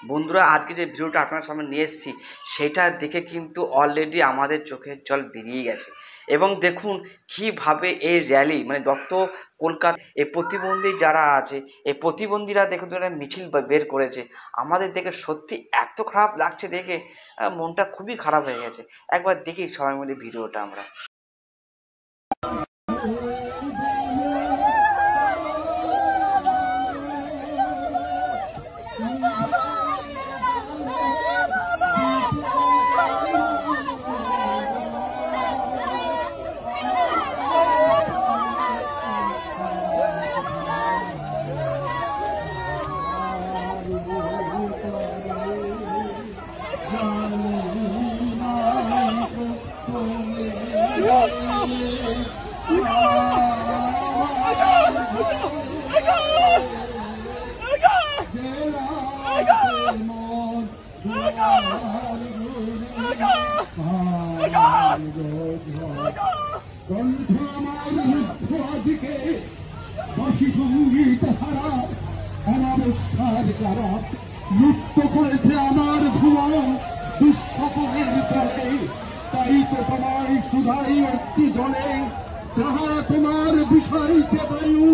বন্ধুরা, আজকে যে ভিডিওটা আপনার সামনে নিয়ে এসেছি সেটা দেখে কিন্তু অলরেডি আমাদের চোখের জল বেরিয়ে গেছে। এবং দেখুন কীভাবে এই র্যালি, মানে যত কলকাতা এই প্রতিবন্ধী যারা আছে, এই প্রতিবন্ধীরা দেখুন একটা মিছিল বের করেছে। আমাদের দেখে সত্যি এত খারাপ লাগছে, দেখে মনটা খুবই খারাপ হয়ে গেছে। একবার দেখি সবাই মিলে ভিডিওটা আমরা। লুপ্ত করেছে আমার ভুবন দুঃস্বপ্নের পথে, তাই তো তোমায় সুধাই একটি জলে যাহা তোমার বিষয় যে বায়ু।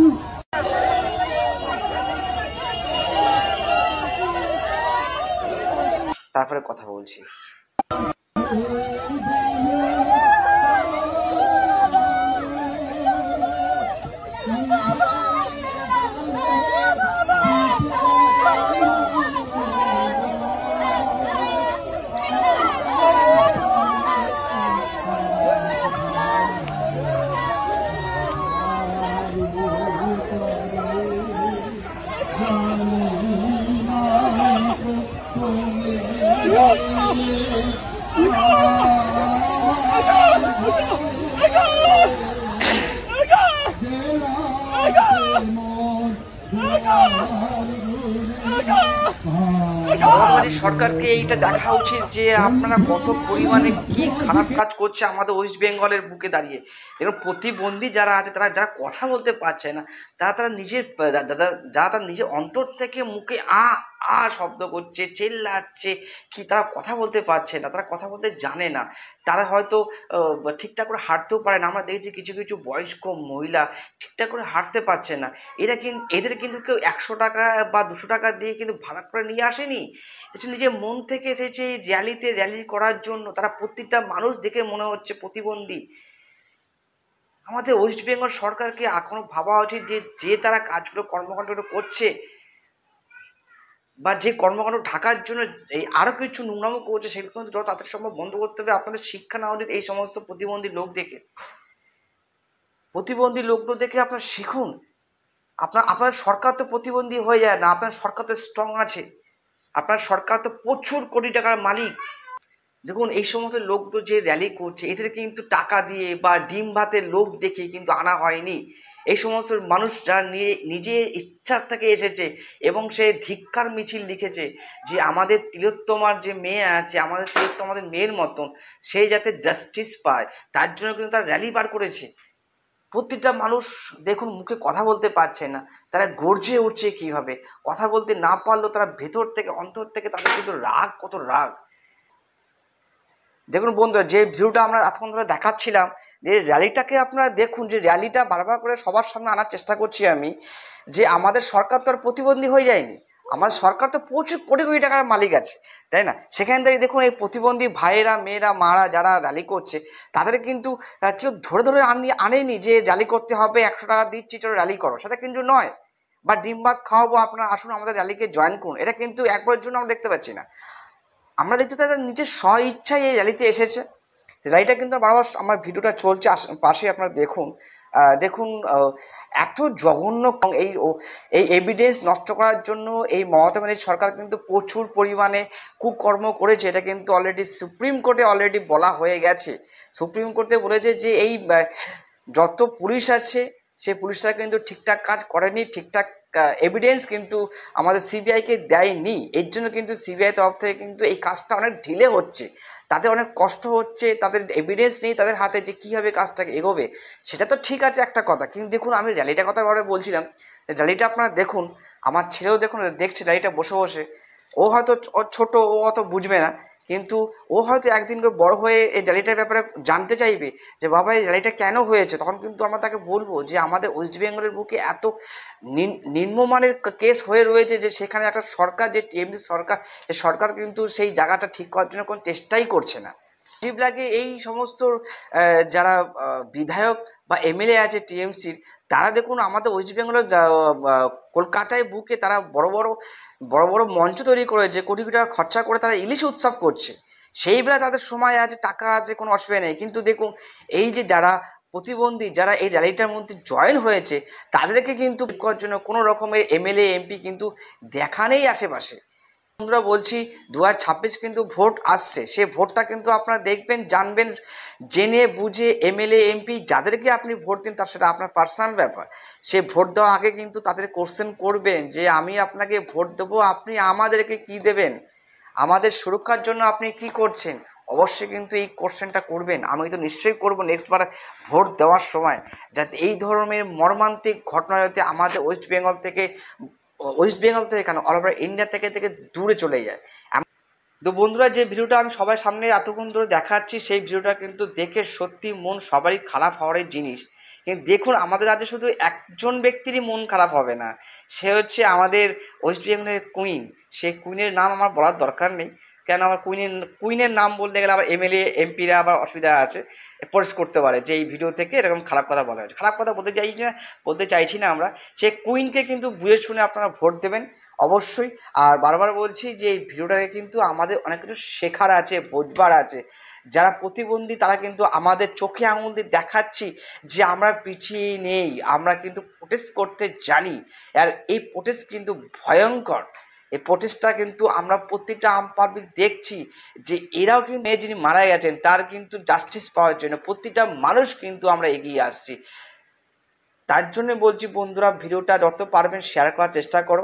তারপরে কথা বলছি। সরকারকে এইটা দেখা উচিত যে আপনারা কত পরিমাণে কি খারাপ কাজ করছে আমাদের ওয়েস্ট বেঙ্গলের বুকে দাঁড়িয়ে। দেখুন প্রতিবন্ধী যারা আছে, যারা কথা বলতে পারছে না, তারা নিজের অন্তর থেকে মুখে আ শব্দ করছে, চেল্লাচ্ছে, কি তারা কথা বলতে পারছে না, তারা কথা বলতে জানে না, তারা হয়তো ঠিকঠাক করে হাঁটতেও পারে না। আমরা দেখছি কিছু কিছু বয়স্ক মহিলা ঠিকঠাক করে হাঁটতে পারছে না। এদের কিন্তু কেউ 100 টাকা বা 200 টাকা দিয়ে কিন্তু ভাড়া করে নিয়ে আসেনি। এটা নিজের মন থেকে এসেছে র্যালি করার জন্য। তারা প্রত্যেকটা মানুষ দেখে মনে হচ্ছে প্রতিবন্ধী। আমাদের ওয়েস্ট বেঙ্গল সরকারকে এখনো ভাবা উচিত যে তারা কাজগুলো কর্মকাণ্ডগুলো করছে বা যে কর্মকাণ্ড ঢাকার জন্য এই আরও কিছু নোংরামো করছে, সেগুলো কিন্তু যত তাদের সম্ভব বন্ধ করতে হবে। আপনাদের শিক্ষা নেওয়া উচিত এই সমস্ত প্রতিবন্ধী লোক দেখে। প্রতিবন্ধী লোকগুলো দেখে আপনারা শিখুন। আপনার সরকার তো প্রতিবন্ধী হয়ে যায় না, আপনার সরকার তো স্ট্রং আছে, আপনার সরকার তো প্রচুর কোটি টাকার মালিক। দেখুন এই সমস্ত লোকগুলো যে র্যালি করছে, এদের কিন্তু টাকা দিয়ে বা ডিম ভাতের লোভ দেখে কিন্তু আনা হয়নি। এই সমস্ত মানুষ যারা নিজে ইচ্ছার থেকে এসেছে এবং সে ধিক্কার মিছিল লিখেছে যে আমাদের তিলোত্তমার যে মেয়ে আছে, আমাদের তিলোত্তমাদের মেয়ের মতন সে যাতে জাস্টিস পায়, তার জন্য কিন্তু তারা র্যালি বার করেছে। প্রত্যেকটা মানুষ দেখুন মুখে কথা বলতে পারছে না, তারা গর্জে উঠছে কীভাবে। কথা বলতে না পারলেও তারা ভেতর থেকে অন্তর থেকে তাদের কিন্তু রাগ, কত রাগ। দেখুন বন্ধুরা, যে ভিডিওটা আমরা এতক্ষণ ধরে দেখাচ্ছিলাম, যে র্যালিটাকে আপনারা দেখুন, যে র্যালিটা বারবার করে সবার সামনে আনার চেষ্টা করছি আমি, যে আমাদের সরকার তো আর প্রতিবন্ধী হয়ে যায়নি। আমাদের সরকার তো প্রচুর কোটি কোটি টাকার মালিক আছে, তাই না? সেখান থেকে দেখুন এই প্রতিবন্ধী ভাইয়েরা, মেয়েরা, মারা যারা র্যালি করছে, তাদের কিন্তু কেউ ধরে ধরে আনেনি যে র্যালি করতে হবে, 100 টাকা দিচ্ছি চলো র্যালি করো, সেটা কিন্তু নয়। বা ডিম ভাত খাওয়াবো, আপনারা আসুন আমাদের র্যালিকে জয়েন করুন, এটা কিন্তু একবারের জন্য আমরা দেখতে পাচ্ছি না। আমরা দেখতে তাদের নিজের স্ব ইচ্ছায় এই র্যালিতে এসেছে। র্যালিটা কিন্তু বারবার আমার ভিডিওটা চলছে পাশে, আপনারা দেখুন। দেখুন এত জঘন্য এই এভিডেন্স নষ্ট করার জন্য এই মমতা ব্যানার্জি সরকার কিন্তু প্রচুর পরিমাণে কুকর্ম করেছে। এটা কিন্তু অলরেডি সুপ্রিম কোর্টে অলরেডি বলা হয়ে গেছে। সুপ্রিম কোর্টে বলেছে যে এই যত পুলিশ আছে সে পুলিশরা কিন্তু ঠিকঠাক কাজ করেনি, ঠিকঠাক এভিডেন্স কিন্তু আমাদের সিবিআইকে দেয়নি। এর জন্য কিন্তু সিবিআই তরফ থেকে কিন্তু এই কাজটা অনেক ঢিলে হচ্ছে, তাদের অনেক কষ্ট হচ্ছে, তাদের এভিডেন্স নেই তাদের হাতে যে কীভাবে কাজটাকে এগোবে। সেটা তো ঠিক আছে একটা কথা, কিন্তু দেখুন আমি র্যালিটার কথা বলছিলাম। র্যালিটা আপনারা দেখুন, আমার ছেলেও দেখুন দেখছে র্যালিটা বসে বসে, ও হয়তো ছোট, ও অত বুঝবে না, কিন্তু ও হয়তো একদিন করে বড় হয়ে এই র্যালিটার ব্যাপারে জানতে চাইবে যে বাবা এই র্যালিটা কেন হয়েছে। তখন কিন্তু আমরা তাকে বলবো যে আমাদের ওয়েস্ট বেঙ্গলের বুকে এত নিম্নমানের কেস হয়ে রয়েছে যে সেখানে একটা সরকার, যে টিএমসি সরকার, সে সরকার কিন্তু সেই জায়গাটা ঠিক করার জন্য কোনো চেষ্টাই করছে না। আজীব লাগে এই সমস্ত যারা বিধায়ক বা এমএলএ আছে টিএমসির, তারা দেখুন আমাদের ওয়েস্ট বেঙ্গলের কলকাতায় বুকে তারা বড় বড় মঞ্চ তৈরি করেছে, কোটি কোটি টাকা খরচা করে তারা ইলিশ উৎসব করছে। সেই বেলা তাদের সময় আছে, টাকা আছে, কোনো অসুবিধা নেই। কিন্তু দেখুন এই যে যারা প্রতিবন্ধী, যারা এই র্যালিটার মধ্যে জয়েন হয়েছে, তাদেরকে কিন্তু করার জন্য কোনো রকমের এমএলএ এমপি কিন্তু দেখা নেই আশেপাশে। বন্ধুরা বলছি 2026 কিন্তু ভোট আসছে, সে ভোটটা কিন্তু আপনারা দেখবেন, জানবেন, জেনে বুঝে এমএলএ এমপি যাদেরকে আপনি ভোট দিন, তার সেটা আপনার পার্সোনাল ব্যাপার। সে ভোট দেওয়ার আগে কিন্তু তাদের কোশ্চেন করবেন যে আমি আপনাকে ভোট দেবো, আপনি আমাদেরকে কি দেবেন, আমাদের সুরক্ষার জন্য আপনি কি করছেন। অবশ্যই কিন্তু এই কোশ্চেনটা করবেন। আমি তো নিশ্চয়ই করবো নেক্সটবার ভোট দেওয়ার সময়, যাতে এই ধরনের মর্মান্তিক ঘটনা যাতে আমাদের ওয়েস্ট বেঙ্গল থেকে কেন অল ওভার ইন্ডিয়া থেকে দূরে চলে যায়। তো বন্ধুরা, যে ভিডিওটা আমি সবার সামনে এতক্ষণ ধরে দেখাচ্ছি, সেই ভিডিওটা কিন্তু দেখে সত্যি মন সবারই খারাপ হওয়ার জিনিস। কিন্তু দেখুন আমাদের রাজ্যে শুধু একজন ব্যক্তিরই মন খারাপ হবে না, সে হচ্ছে আমাদের ওয়েস্ট বেঙ্গলের কুইন। সেই কুইনের নাম আমার বলার দরকার নেই, কেন আমার কুইনের নাম বলতে গেলে আবার এমএলএ এমপিরা আবার অসুবিধা আছে, পোস্ট করতে পারে যে এই ভিডিও থেকে এরকম খারাপ কথা বলা হয়েছে। খারাপ কথা বলতে চাইছি না আমরা। সেই কুইনকে কিন্তু বুঝে শুনে আপনারা ভোট দেবেন অবশ্যই। আর বারবার বলছি যে এই ভিডিওটাকে কিন্তু আমাদের অনেক কিছু শেখার আছে, বোঝবার আছে। যারা প্রতিবন্ধী তারা কিন্তু আমাদের চোখে আঙুল দিয়ে দেখাচ্ছি যে আমরা পিছিয়ে নেই, আমরা কিন্তু প্রোটেস্ট করতে জানি। আর এই প্রোটেস্ট কিন্তু ভয়ঙ্কর। এই প্রোটেস্টটা কিন্তু আমরা প্রতিটা আম পাবলিক দেখছি যে এরাও কিন্তু যিনি মারা গেছেন তার কিন্তু জাস্টিস পাওয়ার জন্য প্রতিটা মানুষ কিন্তু আমরা এগিয়ে আসছি। তার জন্য বলছি বন্ধুরা, ভিডিওটা যত পারবেন শেয়ার করার চেষ্টা করো।